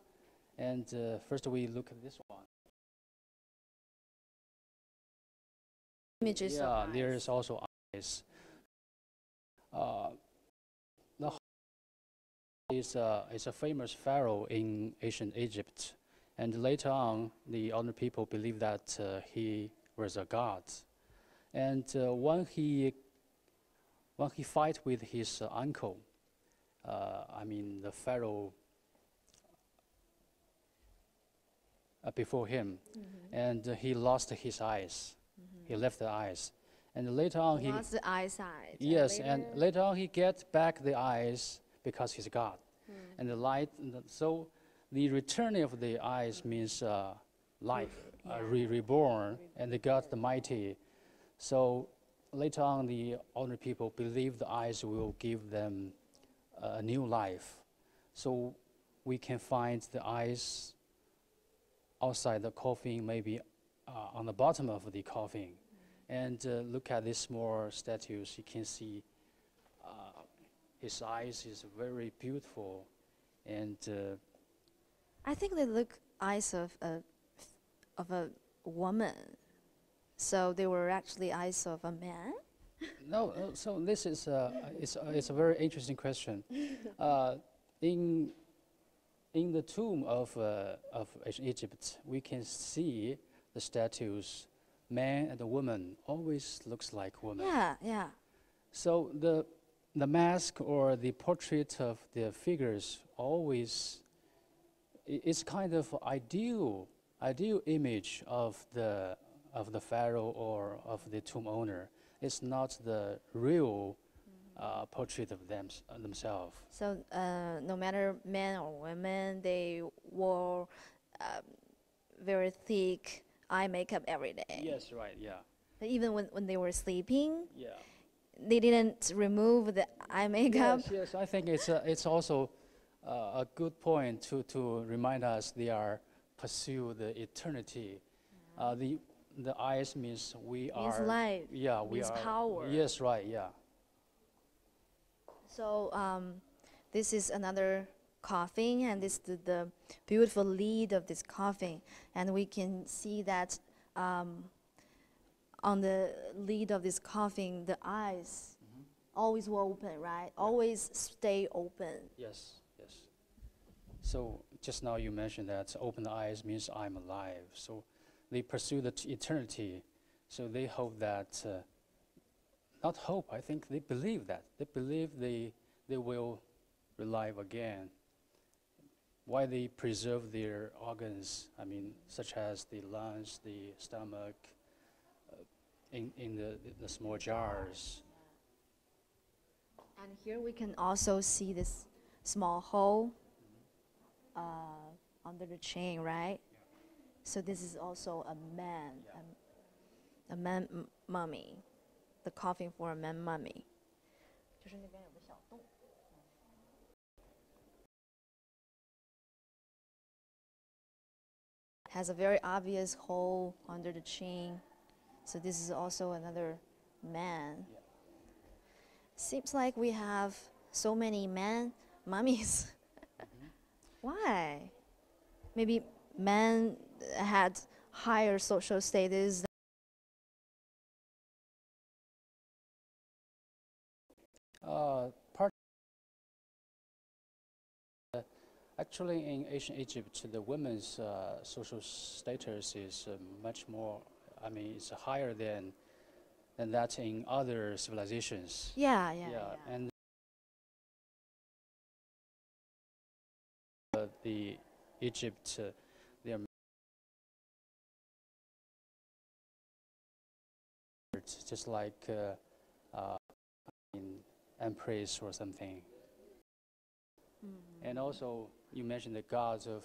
And first we look at this one. Images of Yeah, eyes. there is also eyes. The is a famous pharaoh in ancient Egypt, and later on, the other people believe that he was a god. And when he fight with his uncle, I mean the pharaoh before him, and he lost his eyes. He left the eyes, and later on He lost the eyesight. yes, and later on he gets back the eyes because he's God, and the light. So the returning of the eyes means life, reborn, and the God the mighty. So later on, the older people believe the eyes will give them a new life. So we can find the eyes outside the coffin, maybe on the bottom of the coffin. And look at these small statues. You can see his eyes is very beautiful, and I think they look eyes of a woman. So they were actually eyes of a man. no. So this is it's a very interesting question. In the tomb of ancient Egypt, we can see the statues, man and the woman always looks like woman. Yeah, yeah. So the mask or the portrait of the figures always is kind of ideal image of the pharaoh or of the tomb owner. It's not the real portrait of themselves. So no matter men or women, they wore very thick eye makeup every day. Yes, right, yeah. But even when they were sleeping, Yeah. they didn't remove the eye makeup. Yes, I think it's also a good point to remind us they are pursue the eternity. The eyes means we are. Means life. Yeah, we means are. power. Yes, right, yeah. So this is another coffin, and this is the beautiful lid of this coffin, and we can see that on the lid of this coffin, the eyes always were open, right? Yeah. Always stay open. Yes, yes. So just now you mentioned that open eyes means I'm alive. So they pursue the eternity. So they hope that. Not hope, I think they believe that. They believe they will relive again. Why they preserve their organs, I mean, such as the lungs, the stomach, in the small jars. And here we can also see this small hole under the chain, right? Yeah. So this is also a man, a man mummy. The coffin for a man mummy. Has a very obvious hole under the chin. So this is also another man. Yeah. Seems like we have so many man mummies. Why? Maybe men had higher social status. Part Actually, in ancient Egypt, the women's social status is much more. I mean, it's higher than that in other civilizations. Yeah. And the Egypt, they're just like in empress or something. And also, you mentioned the gods of,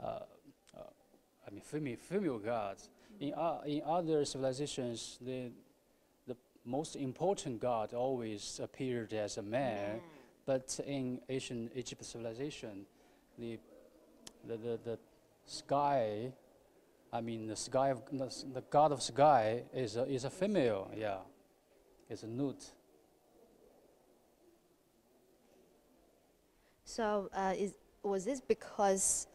I mean, female gods. In other civilizations, the most important god always appeared as a man. But in ancient Egypt civilization, the sky, I mean the god of sky is a female. Yeah, is a nut. So was this because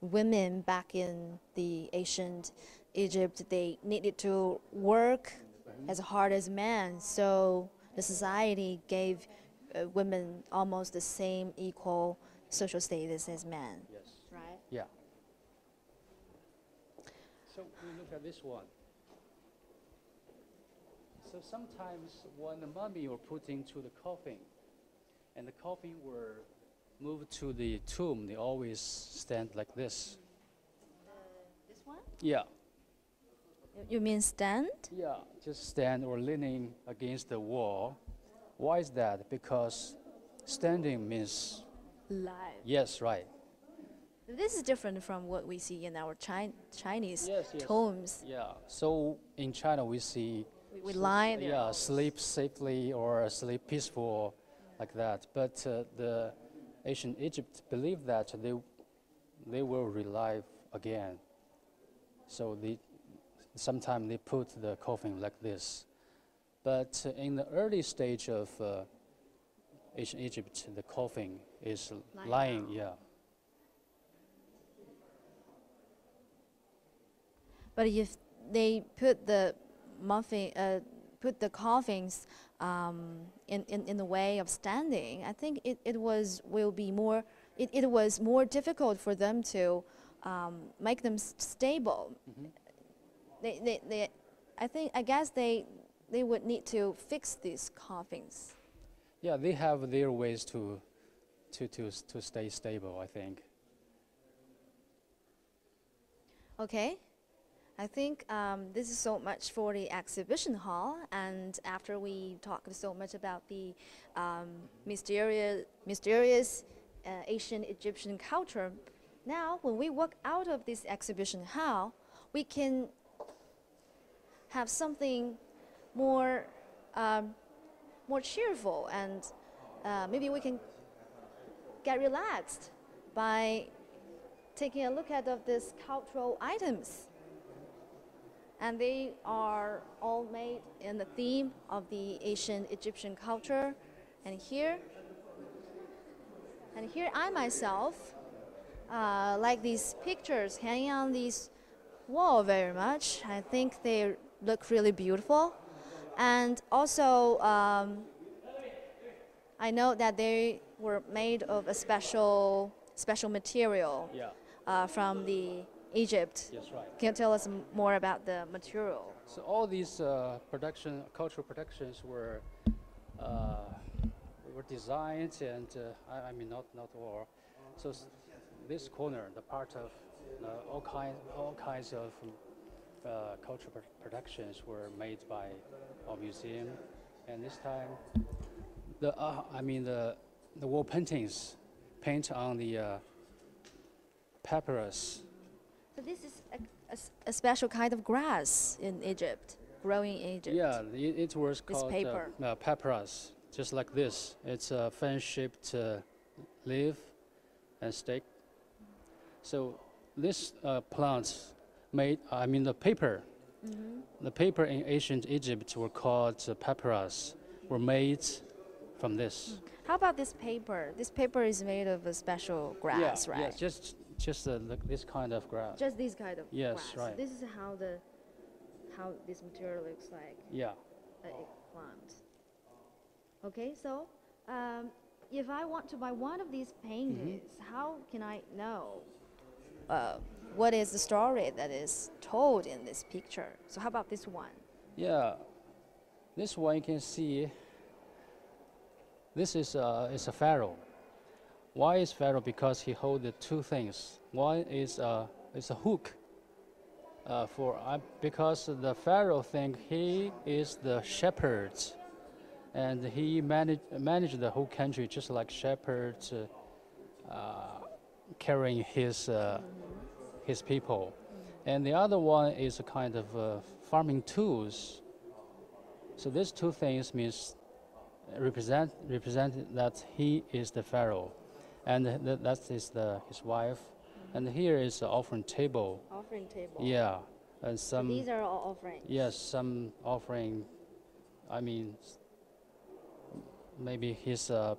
women back in the ancient Egypt, they needed to work as hard as men, so the society gave women almost the same equal social status as men? Yes. Right? Yeah. So we look at this one. So sometimes when the mummy were put into the coffin, and the coffin were moved to the tomb, they always stand like this. This one? Yeah. You mean stand? Yeah, just stand or leaning against the wall. Why is that? Because standing means Live. yes, right. This is different from what we see in our Chinese Yes. tombs. Yeah. So in China we see We lie there. yeah, sleep safely or sleep peaceful, like that. But the ancient Egypt believed that they will relive again. So sometimes they put the coffin like this. But in the early stage of ancient Egypt, the coffin is lying. Yeah. But if they put the coffins in the way of standing, I think it was more difficult for them to make them stable. I guess they would need to fix these coffins. Yeah, they have their ways to stay stable, I think. Okay. I think this is so much for the exhibition hall, and after we talked so much about the mysterious ancient Egyptian culture, now when we walk out of this exhibition hall, we can have something more cheerful, and maybe we can get relaxed by taking a look at these cultural items. And they are all made in the theme of the ancient Egyptian culture. And here I myself like these pictures hanging on this wall very much. I think they look really beautiful. And also, I know that they were made of a special material from the Egypt. Yes, right. Can you tell us more about the material? So all these cultural productions were designed, and I mean not all. So this corner, the part of all kinds of cultural productions were made by our museum, and this time the wall paintings paint on the papyrus. So this is a special kind of grass in Egypt, growing in Egypt. Yeah, it was called paper. papyrus, just like this. It's a fan-shaped leaf and stick. So this plant the paper. The paper in ancient Egypt were called papyrus, were made from this. How about this paper? This paper is made of a special grass, Yeah, right? yes, just this kind of grass. Just this kind of Yes, grass. right. This is how this material looks like. Yeah. An eggplant. Okay, so if I want to buy one of these paintings, how can I know what is the story that is told in this picture? So how about this one? Yeah, this one you can see. This is a pharaoh. Why is pharaoh? Because he holds the two things. One is a hook. Because the pharaoh think he is the shepherd, and he managed the whole country just like shepherds carrying his people. And the other one is a kind of farming tools. So these two things means represent that he is the pharaoh, and that is his wife. And here is the offering table. Offering table. Yeah, and some. So these are all offerings. Yes, some offering. I mean, maybe his high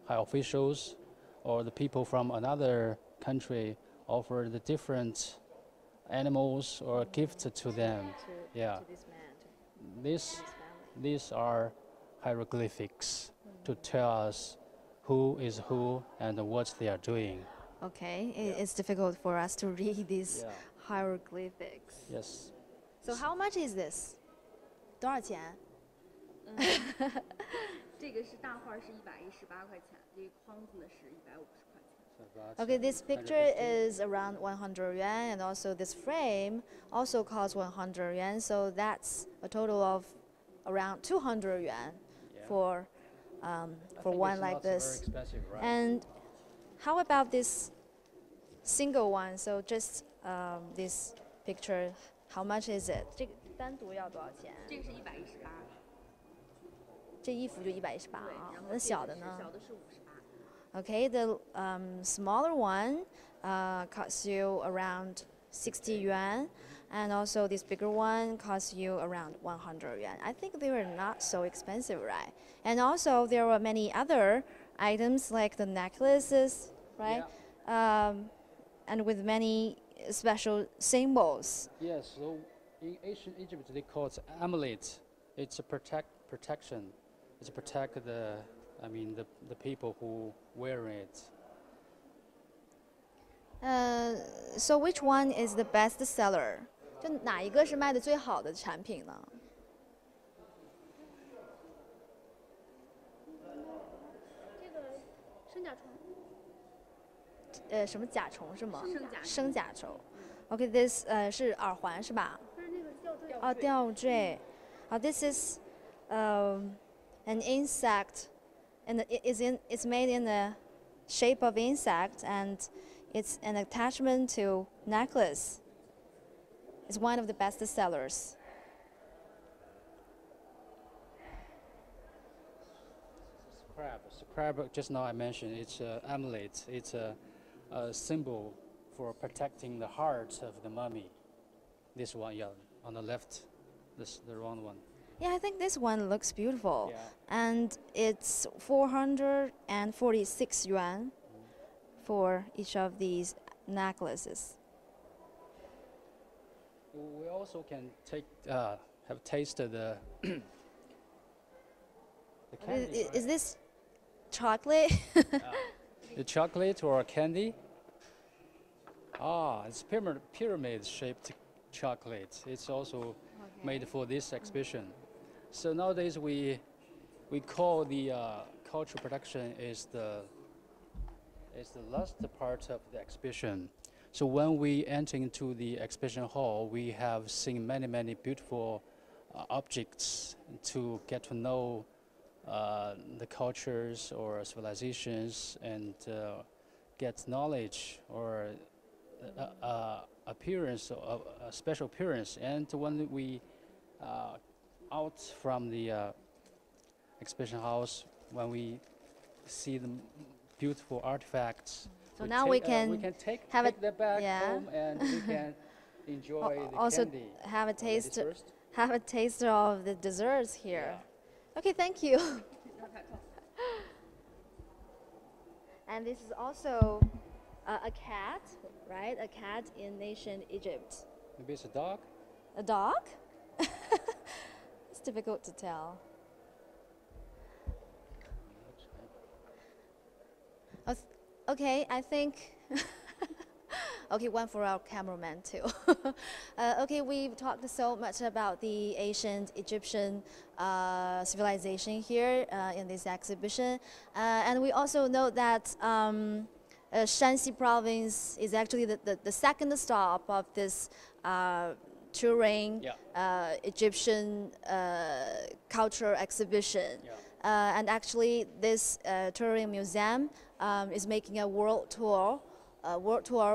officials or the people from another country offer the different animals or gifts to them. Yeah. To this man. These are hieroglyphics to tell us who is who and what they are doing. Okay, it's difficult for us to read these hieroglyphics. Yes. So how much is this? 多少钱？这个是大画是118块钱，这个框子呢是150块钱。 Okay, this picture is around 100 yuan, and also this frame also costs 100 yuan, so that's a total of around 200 yuan for one like this. Very expensive, right? And how about this single one? So just this picture, how much is it? 这个单独要多少钱？这个是118，这衣服就118对，啊，然后那小的呢？小的是58。Okay, the smaller one costs you around 60 yuan, and also this bigger one costs you around 100 yuan. I think they were not so expensive, right? And also there were many other items like the necklaces, right? And with many special symbols. Yes. So in ancient Egypt, they call it amulet. It's a protection. It's to protect the people who wear it. So which one is the best seller? 就哪一个是卖的最好的产品呢？这个生甲虫，什么甲虫是吗？生甲虫生甲虫。Okay, this 是耳环是吧？它是那个吊坠。哦，吊坠。This is an insect, and it's made in the shape of insect, and it's an attachment to necklace. It's one of the best sellers. Crab, just now I mentioned, it's an amulet. It's a symbol for protecting the heart of the mummy. This one, yeah, on the left, the wrong one. Yeah, I think this one looks beautiful. Yeah. And it's 446 yuan for each of these necklaces. We also can have tasted the the candy. Is this chocolate? The chocolate or candy? It's pyramid-shaped chocolate. It's also made for this exhibition. So nowadays we call the cultural production is the last part of the exhibition. So when we enter into the exhibition hall, we have seen many beautiful objects to get to know the cultures or civilizations and get knowledge or appearance, a special appearance. And when we out from the exhibition house, when we see the beautiful artifacts, So now we can take have them back home and we can enjoy the also candy. have a taste Ladies first. have a taste of the desserts here. Okay, thank you. And this is also a cat, right? A cat in ancient Egypt. Maybe it's a dog? A dog? It's difficult to tell. Okay, I think. Okay, one for our cameraman too. Okay, we've talked so much about the ancient Egyptian civilization here in this exhibition. And we also know that Shanxi province is actually the second stop of this touring Egyptian cultural exhibition. And actually this touring museum is making a world tour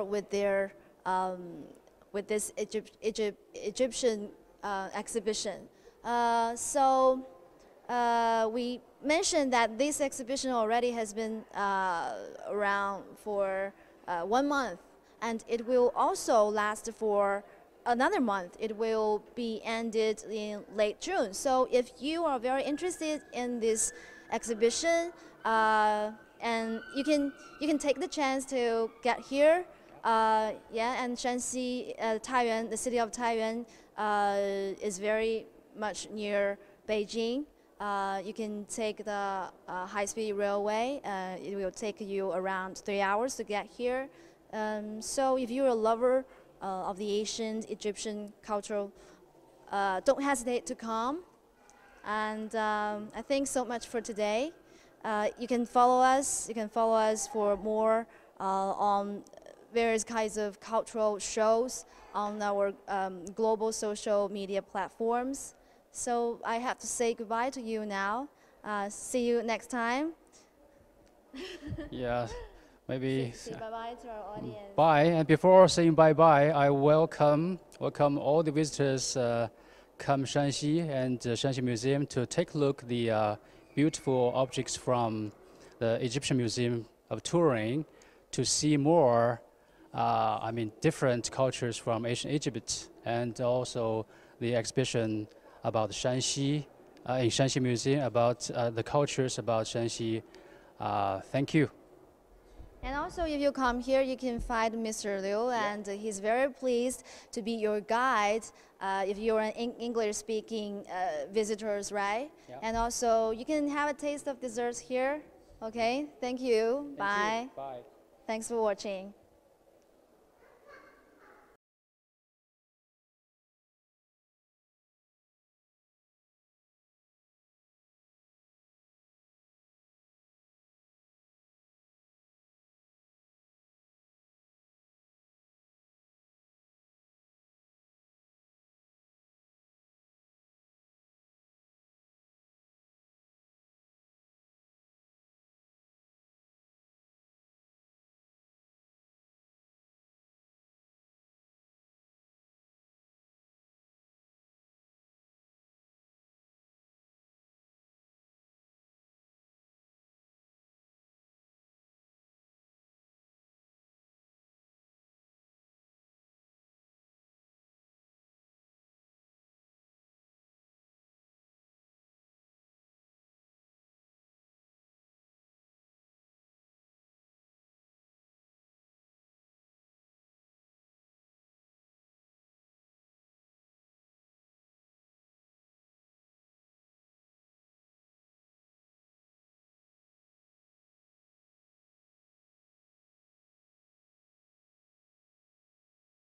with their with this Egyptian exhibition. So we mentioned that this exhibition already has been around for 1 month, and it will also last for another month. It will be ended in late June. So if you are very interested in this exhibition, and you can take the chance to get here, and Shanxi, Taiyuan, the city of Taiyuan, is very much near Beijing. You can take the high-speed railway. It will take you around 3 hours to get here. So if you're a lover of the ancient Egyptian culture, don't hesitate to come. And I think so much for today. You can follow us. You can follow us for more on various kinds of cultural shows on our global social media platforms. So I have to say goodbye to you now. See you next time. Yeah, maybe. Say bye-bye to our audience. Bye. And before saying bye-bye, I welcome all the visitors come Shanxi and Shanxi Museum to take a look at the beautiful objects from the Egyptian Museum of Turin, to see more, different cultures from ancient Egypt, and also the exhibition about Shanxi in Shanxi Museum about the cultures about Shanxi. Thank you. And also, if you come here, you can find Mr. Liu, and he's very pleased to be your guide if you're an English-speaking visitors, right? Yeah. And also, you can have a taste of desserts here. Okay, thank you. Bye. Bye. Thanks for watching.